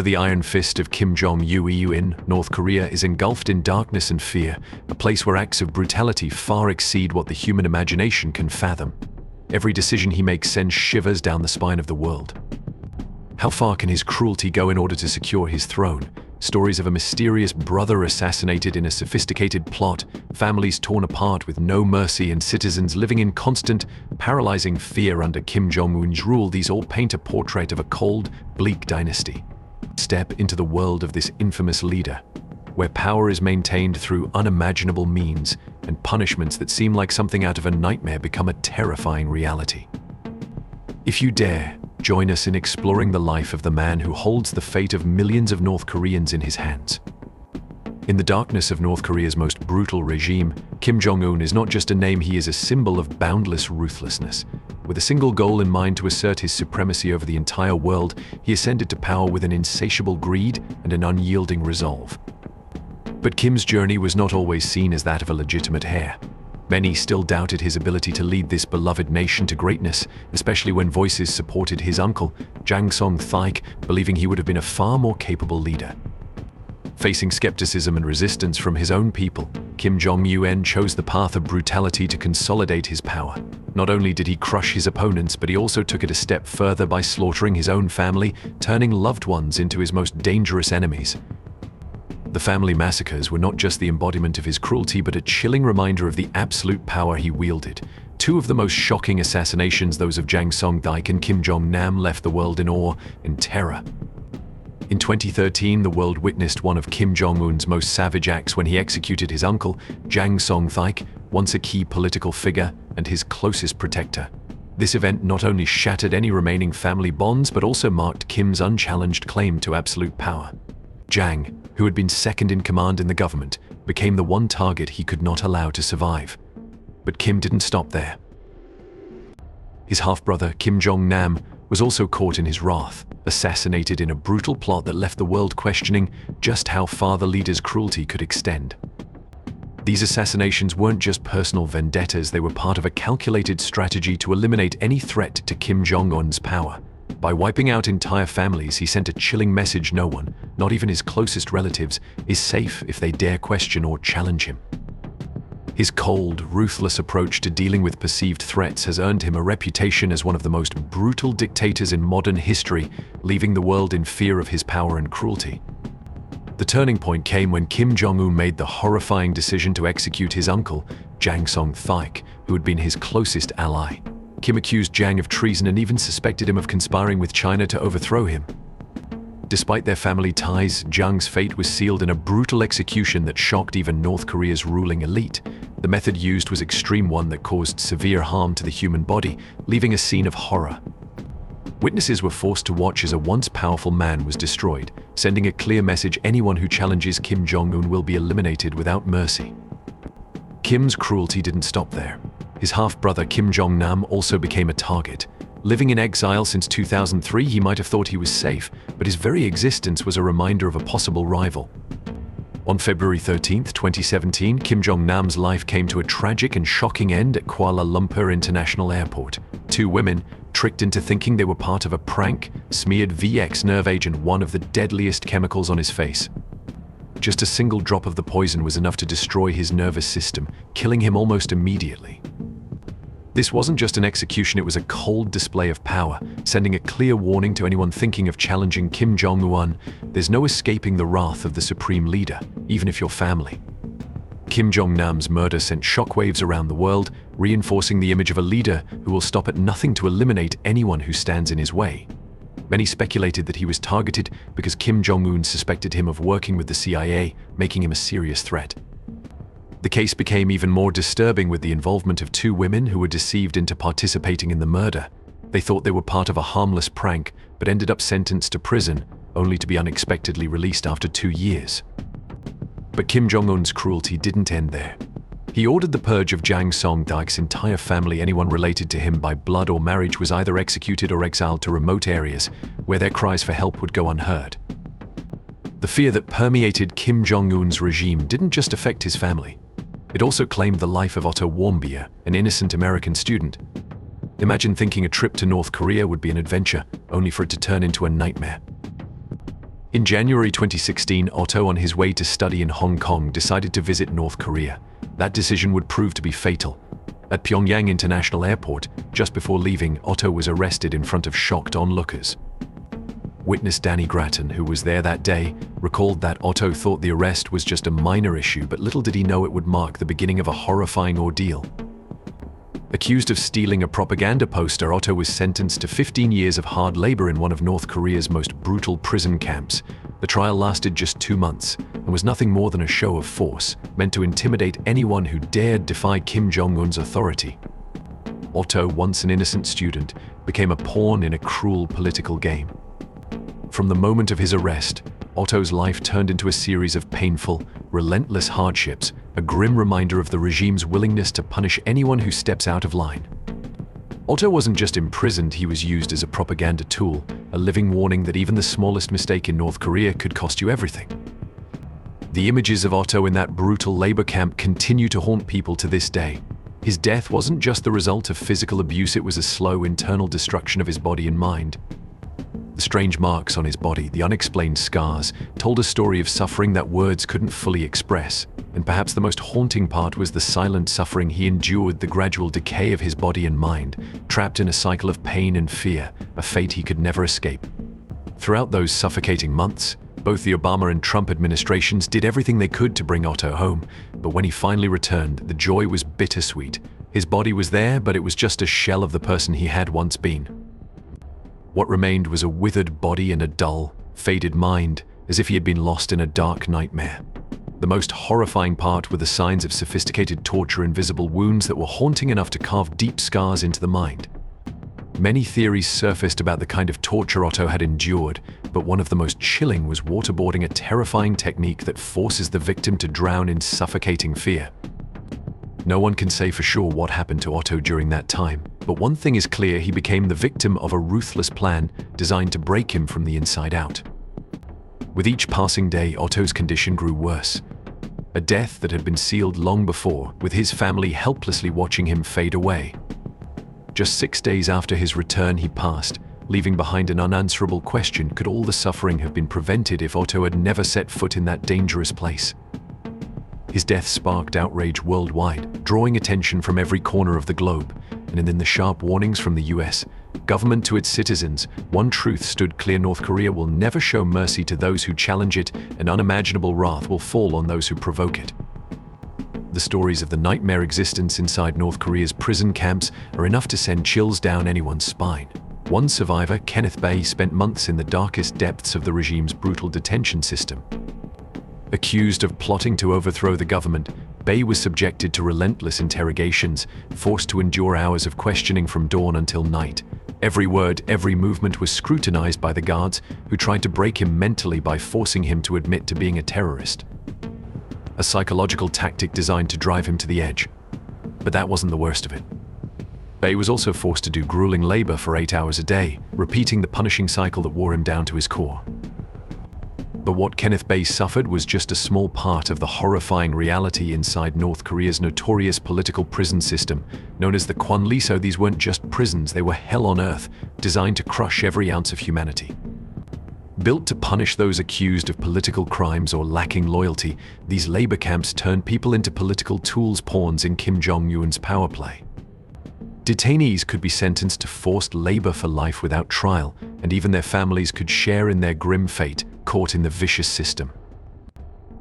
The iron fist of Kim Jong-un, North Korea is engulfed in darkness and fear, a place where acts of brutality far exceed what the human imagination can fathom. Every decision he makes sends shivers down the spine of the world. How far can his cruelty go in order to secure his throne? Stories of a mysterious brother assassinated in a sophisticated plot, families torn apart with no mercy, and citizens living in constant, paralyzing fear under Kim Jong-un's rule, these all paint a portrait of a cold, bleak dynasty. Step into the world of this infamous leader, where power is maintained through unimaginable means, and punishments that seem like something out of a nightmare become a terrifying reality. If you dare, join us in exploring the life of the man who holds the fate of millions of North Koreans in his hands. In the darkness of North Korea's most brutal regime, Kim Jong-un is not just a name, he is a symbol of boundless ruthlessness. With a single goal in mind to assert his supremacy over the entire world, he ascended to power with an insatiable greed and an unyielding resolve. But Kim's journey was not always seen as that of a legitimate heir. Many still doubted his ability to lead this beloved nation to greatness, especially when voices supported his uncle, Jang Song-thaek, believing he would have been a far more capable leader. Facing skepticism and resistance from his own people, Kim Jong-un chose the path of brutality to consolidate his power. Not only did he crush his opponents, but he also took it a step further by slaughtering his own family, turning loved ones into his most dangerous enemies. The family massacres were not just the embodiment of his cruelty, but a chilling reminder of the absolute power he wielded. Two of the most shocking assassinations, those of Jang Song-thaek and Kim Jong-nam, left the world in awe and terror. In 2013, the world witnessed one of Kim Jong-un's most savage acts when he executed his uncle, Jang Song-thaek, once a key political figure and his closest protector. This event not only shattered any remaining family bonds, but also marked Kim's unchallenged claim to absolute power. Jang, who had been second in command in the government, became the one target he could not allow to survive. But Kim didn't stop there. His half-brother, Kim Jong-nam, was also caught in his wrath, assassinated in a brutal plot that left the world questioning just how far the leader's cruelty could extend. These assassinations weren't just personal vendettas, they were part of a calculated strategy to eliminate any threat to Kim Jong-un's power. By wiping out entire families, he sent a chilling message: no one, not even his closest relatives, is safe if they dare question or challenge him. His cold, ruthless approach to dealing with perceived threats has earned him a reputation as one of the most brutal dictators in modern history, leaving the world in fear of his power and cruelty. The turning point came when Kim Jong-un made the horrifying decision to execute his uncle, Jang Song-thaek, who had been his closest ally. Kim accused Jang of treason and even suspected him of conspiring with China to overthrow him. Despite their family ties, Jang's fate was sealed in a brutal execution that shocked even North Korea's ruling elite. The method used was extreme, one that caused severe harm to the human body, leaving a scene of horror. Witnesses were forced to watch as a once powerful man was destroyed, sending a clear message: anyone who challenges Kim Jong-un will be eliminated without mercy. Kim's cruelty didn't stop there. His half-brother Kim Jong-nam also became a target. Living in exile since 2003, he might have thought he was safe, but his very existence was a reminder of a possible rival. On February 13, 2017, Kim Jong-nam's life came to a tragic and shocking end at Kuala Lumpur International Airport. Two women, tricked into thinking they were part of a prank, smeared VX nerve agent, one of the deadliest chemicals, on his face. Just a single drop of the poison was enough to destroy his nervous system, killing him almost immediately. This wasn't just an execution, it was a cold display of power, sending a clear warning to anyone thinking of challenging Kim Jong-un: there's no escaping the wrath of the supreme leader, even if you're family. Kim Jong-nam's murder sent shockwaves around the world, reinforcing the image of a leader who will stop at nothing to eliminate anyone who stands in his way. Many speculated that he was targeted because Kim Jong-un suspected him of working with the CIA, making him a serious threat. The case became even more disturbing with the involvement of two women who were deceived into participating in the murder. They thought they were part of a harmless prank, but ended up sentenced to prison, only to be unexpectedly released after 2 years. But Kim Jong-un's cruelty didn't end there. He ordered the purge of Jang Song-thaek's entire family. Anyone related to him by blood or marriage was either executed or exiled to remote areas, where their cries for help would go unheard. The fear that permeated Kim Jong-un's regime didn't just affect his family. It also claimed the life of Otto Warmbier, an innocent American student. Imagine thinking a trip to North Korea would be an adventure, only for it to turn into a nightmare. In January 2016, Otto, on his way to study in Hong Kong, decided to visit North Korea. That decision would prove to be fatal. At Pyongyang International Airport, just before leaving, Otto was arrested in front of shocked onlookers. Witness Danny Grattan, who was there that day, recalled that Otto thought the arrest was just a minor issue, but little did he know it would mark the beginning of a horrifying ordeal. Accused of stealing a propaganda poster, Otto was sentenced to 15 years of hard labor in one of North Korea's most brutal prison camps. The trial lasted just 2 months and was nothing more than a show of force, meant to intimidate anyone who dared defy Kim Jong-un's authority. Otto, once an innocent student, became a pawn in a cruel political game. From the moment of his arrest, Otto's life turned into a series of painful, relentless hardships, a grim reminder of the regime's willingness to punish anyone who steps out of line. Otto wasn't just imprisoned, he was used as a propaganda tool, a living warning that even the smallest mistake in North Korea could cost you everything. The images of Otto in that brutal labor camp continue to haunt people to this day. His death wasn't just the result of physical abuse, it was a slow internal destruction of his body and mind. The strange marks on his body, the unexplained scars, told a story of suffering that words couldn't fully express. And perhaps the most haunting part was the silent suffering he endured, the gradual decay of his body and mind, trapped in a cycle of pain and fear, a fate he could never escape. Throughout those suffocating months, both the Obama and Trump administrations did everything they could to bring Otto home, but when he finally returned, the joy was bittersweet. His body was there, but it was just a shell of the person he had once been. What remained was a withered body and a dull, faded mind, as if he had been lost in a dark nightmare. The most horrifying part were the signs of sophisticated torture and visible wounds that were haunting enough to carve deep scars into the mind. Many theories surfaced about the kind of torture Otto had endured, but one of the most chilling was waterboarding, a terrifying technique that forces the victim to drown in suffocating fear. No one can say for sure what happened to Otto during that time, but one thing is clear: he became the victim of a ruthless plan designed to break him from the inside out. With each passing day, Otto's condition grew worse. A death that had been sealed long before, with his family helplessly watching him fade away. Just 6 days after his return, he passed, leaving behind an unanswerable question: could all the suffering have been prevented if Otto had never set foot in that dangerous place? His death sparked outrage worldwide, drawing attention from every corner of the globe, and in the sharp warnings from the US government to its citizens, one truth stood clear: North Korea will never show mercy to those who challenge it, and unimaginable wrath will fall on those who provoke it. The stories of the nightmare existence inside North Korea's prison camps are enough to send chills down anyone's spine. One survivor, Kenneth Bae, spent months in the darkest depths of the regime's brutal detention system. Accused of plotting to overthrow the government, Bae was subjected to relentless interrogations, forced to endure hours of questioning from dawn until night. Every word, every movement was scrutinized by the guards, who tried to break him mentally by forcing him to admit to being a terrorist. A psychological tactic designed to drive him to the edge. But that wasn't the worst of it. Bae was also forced to do grueling labor for 8 hours a day, repeating the punishing cycle that wore him down to his core. But what Kenneth Bae suffered was just a small part of the horrifying reality inside North Korea's notorious political prison system, known as the Kwanliso. These weren't just prisons, they were hell on earth, designed to crush every ounce of humanity. Built to punish those accused of political crimes or lacking loyalty, these labor camps turned people into political tools, pawns in Kim Jong-un's power play. Detainees could be sentenced to forced labor for life without trial, and even their families could share in their grim fate, caught in the vicious system.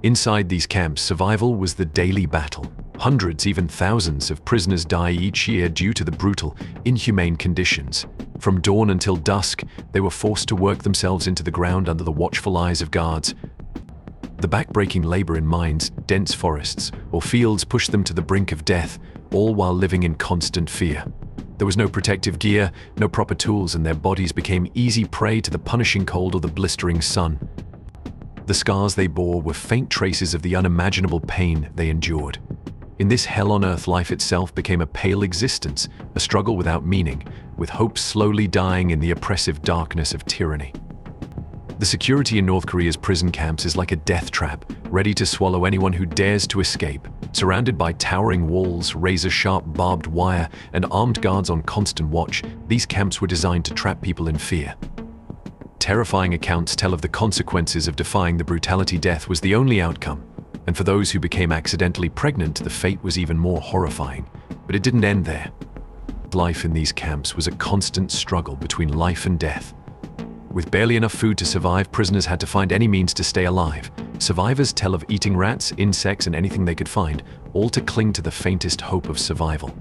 Inside these camps, survival was the daily battle. Hundreds, even thousands of prisoners die each year due to the brutal, inhumane conditions. From dawn until dusk, they were forced to work themselves into the ground under the watchful eyes of guards. The backbreaking labor in mines, dense forests, or fields pushed them to the brink of death, all while living in constant fear. There was no protective gear, no proper tools, and their bodies became easy prey to the punishing cold or the blistering sun. The scars they bore were faint traces of the unimaginable pain they endured. In this hell on earth, life itself became a pale existence, a struggle without meaning, with hope slowly dying in the oppressive darkness of tyranny. The security in North Korea's prison camps is like a death trap, ready to swallow anyone who dares to escape. Surrounded by towering walls, razor-sharp barbed wire, and armed guards on constant watch, these camps were designed to trap people in fear. Terrifying accounts tell of the consequences of defying the brutality. Death was the only outcome, and for those who became accidentally pregnant, the fate was even more horrifying. But it didn't end there. Life in these camps was a constant struggle between life and death. With barely enough food to survive, prisoners had to find any means to stay alive. Survivors tell of eating rats, insects, and anything they could find, all to cling to the faintest hope of survival.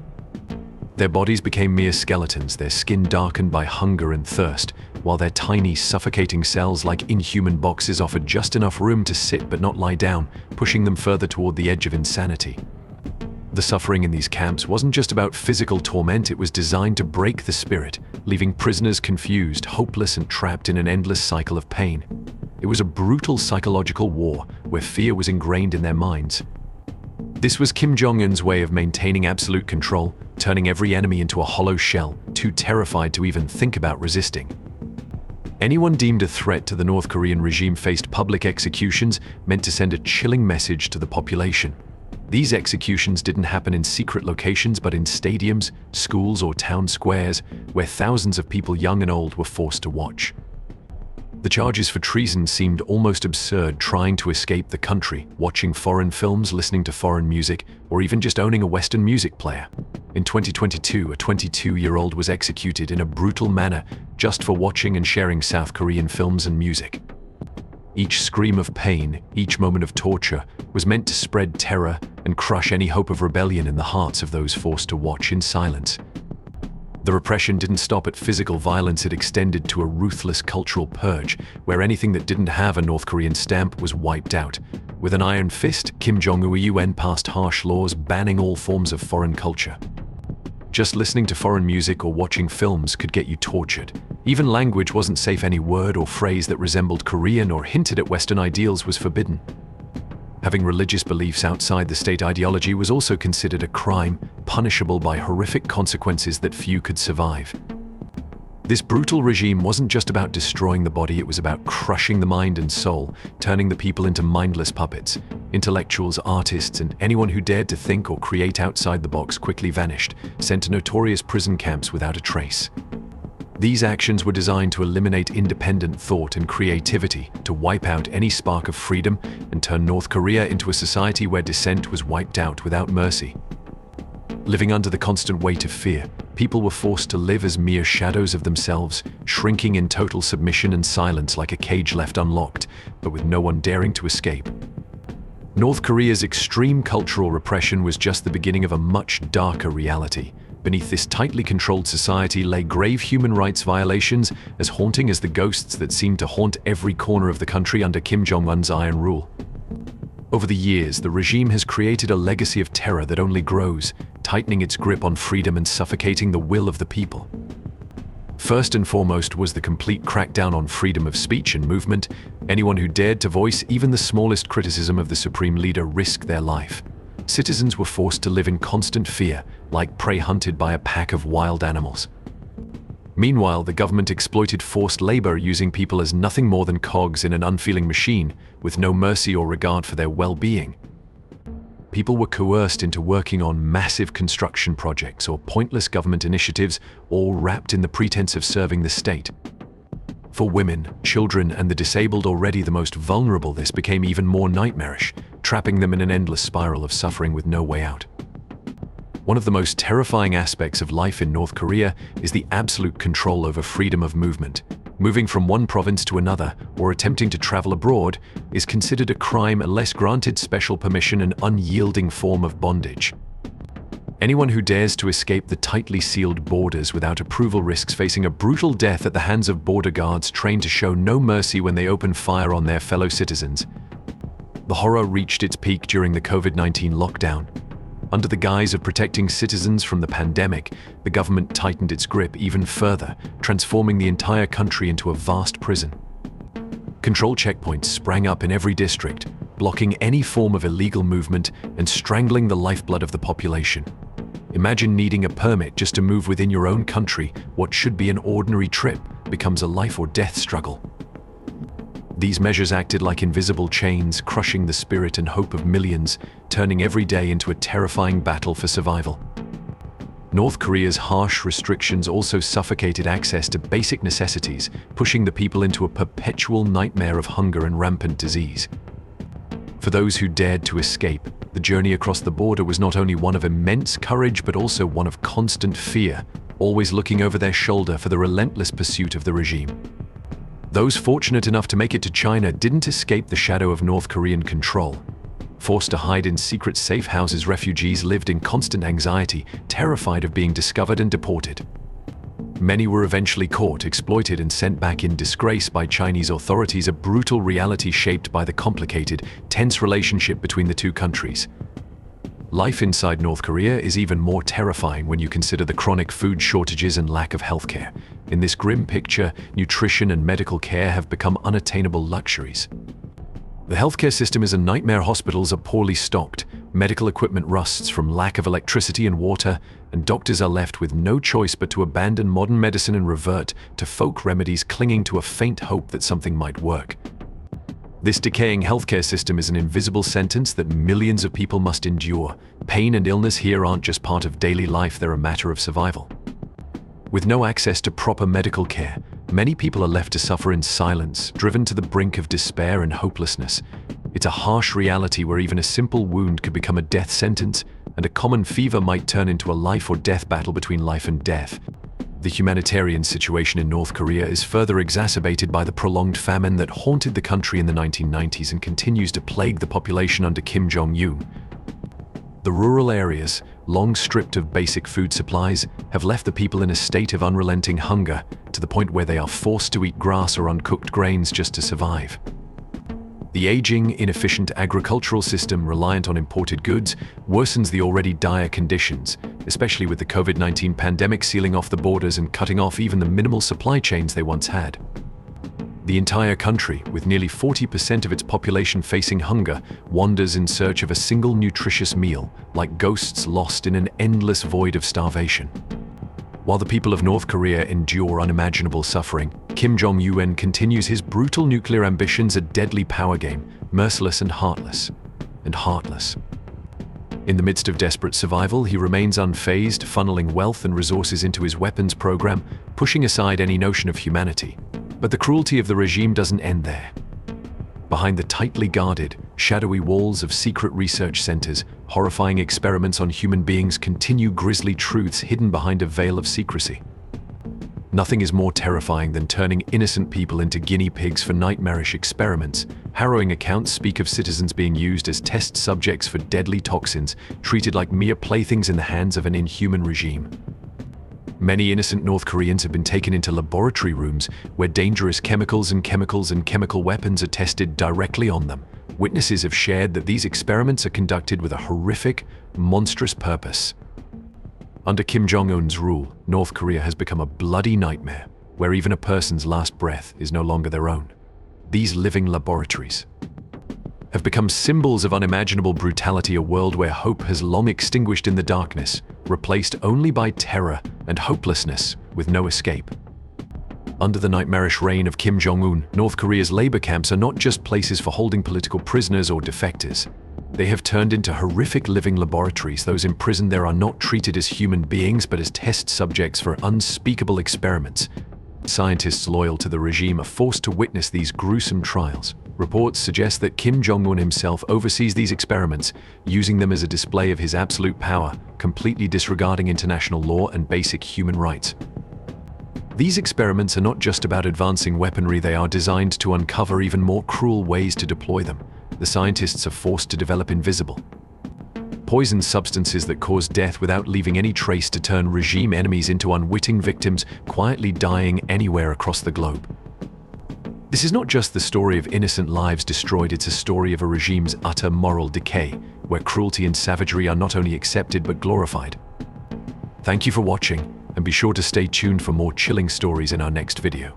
Their bodies became mere skeletons, their skin darkened by hunger and thirst, while their tiny, suffocating cells like inhuman boxes offered just enough room to sit but not lie down, pushing them further toward the edge of insanity. The suffering in these camps wasn't just about physical torment, it was designed to break the spirit, leaving prisoners confused, hopeless, and trapped in an endless cycle of pain. It was a brutal psychological war where fear was ingrained in their minds. This was Kim Jong-un's way of maintaining absolute control, turning every enemy into a hollow shell, too terrified to even think about resisting. Anyone deemed a threat to the North Korean regime faced public executions, meant to send a chilling message to the population. These executions didn't happen in secret locations, but in stadiums, schools, or town squares, where thousands of people, young and old, were forced to watch. The charges for treason seemed almost absurd: trying to escape the country, watching foreign films, listening to foreign music, or even just owning a Western music player. In 2022, a 22-year-old was executed in a brutal manner just for watching and sharing South Korean films and music. Each scream of pain, each moment of torture, was meant to spread terror and crush any hope of rebellion in the hearts of those forced to watch in silence. The repression didn't stop at physical violence, it extended to a ruthless cultural purge, where anything that didn't have a North Korean stamp was wiped out. With an iron fist, Kim Jong-un passed harsh laws banning all forms of foreign culture. Just listening to foreign music or watching films could get you tortured. Even language wasn't safe. Any word or phrase that resembled Korean or hinted at Western ideals was forbidden. Having religious beliefs outside the state ideology was also considered a crime, punishable by horrific consequences that few could survive. This brutal regime wasn't just about destroying the body, it was about crushing the mind and soul, turning the people into mindless puppets. Intellectuals, artists, and anyone who dared to think or create outside the box quickly vanished, sent to notorious prison camps without a trace. These actions were designed to eliminate independent thought and creativity, to wipe out any spark of freedom, and turn North Korea into a society where dissent was wiped out without mercy. Living under the constant weight of fear, people were forced to live as mere shadows of themselves, shrinking in total submission and silence like a cage left unlocked, but with no one daring to escape. North Korea's extreme cultural repression was just the beginning of a much darker reality. Beneath this tightly controlled society lay grave human rights violations, as haunting as the ghosts that seemed to haunt every corner of the country under Kim Jong-un's iron rule. Over the years, the regime has created a legacy of terror that only grows, tightening its grip on freedom and suffocating the will of the people. First and foremost was the complete crackdown on freedom of speech and movement. Anyone who dared to voice even the smallest criticism of the supreme leader risked their life. Citizens were forced to live in constant fear, like prey hunted by a pack of wild animals. Meanwhile, the government exploited forced labor, using people as nothing more than cogs in an unfeeling machine, with no mercy or regard for their well-being. People were coerced into working on massive construction projects or pointless government initiatives, all wrapped in the pretense of serving the state. For women, children, and the disabled, already the most vulnerable, this became even more nightmarish, trapping them in an endless spiral of suffering with no way out. One of the most terrifying aspects of life in North Korea is the absolute control over freedom of movement. Moving from one province to another, or attempting to travel abroad, is considered a crime unless granted special permission, an unyielding form of bondage. Anyone who dares to escape the tightly sealed borders without approval risks facing a brutal death at the hands of border guards trained to show no mercy when they open fire on their fellow citizens. The horror reached its peak during the COVID-19 lockdown. Under the guise of protecting citizens from the pandemic, the government tightened its grip even further, transforming the entire country into a vast prison. Control checkpoints sprang up in every district, blocking any form of illegal movement and strangling the lifeblood of the population. Imagine needing a permit just to move within your own country. What should be an ordinary trip becomes a life or death struggle. These measures acted like invisible chains, crushing the spirit and hope of millions, turning every day into a terrifying battle for survival. North Korea's harsh restrictions also suffocated access to basic necessities, pushing the people into a perpetual nightmare of hunger and rampant disease. For those who dared to escape, the journey across the border was not only one of immense courage but also one of constant fear, always looking over their shoulder for the relentless pursuit of the regime. Those fortunate enough to make it to China didn't escape the shadow of North Korean control. Forced to hide in secret safe houses, refugees lived in constant anxiety, terrified of being discovered and deported. Many were eventually caught, exploited, and sent back in disgrace by Chinese authorities, a brutal reality shaped by the complicated, tense relationship between the two countries. Life inside North Korea is even more terrifying when you consider the chronic food shortages and lack of healthcare. In this grim picture, nutrition and medical care have become unattainable luxuries. The healthcare system is a nightmare. Hospitals are poorly stocked, medical equipment rusts from lack of electricity and water, and doctors are left with no choice but to abandon modern medicine and revert to folk remedies, clinging to a faint hope that something might work. This decaying healthcare system is an invisible sentence that millions of people must endure. Pain and illness here aren't just part of daily life, they're a matter of survival. With no access to proper medical care, many people are left to suffer in silence, driven to the brink of despair and hopelessness. It's a harsh reality where even a simple wound could become a death sentence, and a common fever might turn into a life or death battle between life and death. The humanitarian situation in North Korea is further exacerbated by the prolonged famine that haunted the country in the 1990s and continues to plague the population under Kim Jong-un. The rural areas, long stripped of basic food supplies, have left the people in a state of unrelenting hunger, to the point where they are forced to eat grass or uncooked grains just to survive. The aging, inefficient agricultural system reliant on imported goods worsens the already dire conditions, especially with the COVID-19 pandemic sealing off the borders and cutting off even the minimal supply chains they once had. The entire country, with nearly 40% of its population facing hunger, wanders in search of a single nutritious meal, like ghosts lost in an endless void of starvation. While the people of North Korea endure unimaginable suffering, Kim Jong-un continues his brutal nuclear ambitions, a deadly power game, merciless and heartless. In the midst of desperate survival, he remains unfazed, funneling wealth and resources into his weapons program, pushing aside any notion of humanity. But the cruelty of the regime doesn't end there. Behind the tightly guarded, shadowy walls of secret research centers, horrifying experiments on human beings continue, grisly truths hidden behind a veil of secrecy. Nothing is more terrifying than turning innocent people into guinea pigs for nightmarish experiments. Harrowing accounts speak of citizens being used as test subjects for deadly toxins, treated like mere playthings in the hands of an inhuman regime. Many innocent North Koreans have been taken into laboratory rooms where dangerous chemicals and chemical weapons are tested directly on them. Witnesses have shared that these experiments are conducted with a horrific, monstrous purpose. Under Kim Jong-un's rule, North Korea has become a bloody nightmare, where even a person's last breath is no longer their own. These living laboratories have become symbols of unimaginable brutality, a world where hope has long extinguished in the darkness, replaced only by terror and hopelessness with no escape. Under the nightmarish reign of Kim Jong-un, North Korea's labor camps are not just places for holding political prisoners or defectors. They have turned into horrific living laboratories. Those imprisoned there are not treated as human beings but as test subjects for unspeakable experiments. Scientists loyal to the regime are forced to witness these gruesome trials. Reports suggest that Kim Jong-un himself oversees these experiments, using them as a display of his absolute power, completely disregarding international law and basic human rights. These experiments are not just about advancing weaponry, they are designed to uncover even more cruel ways to deploy them. The scientists are forced to develop invisible, poison substances that cause death without leaving any trace, to turn regime enemies into unwitting victims, quietly dying anywhere across the globe. This is not just the story of innocent lives destroyed, it's a story of a regime's utter moral decay, where cruelty and savagery are not only accepted but glorified. Thank you for watching, and be sure to stay tuned for more chilling stories in our next video.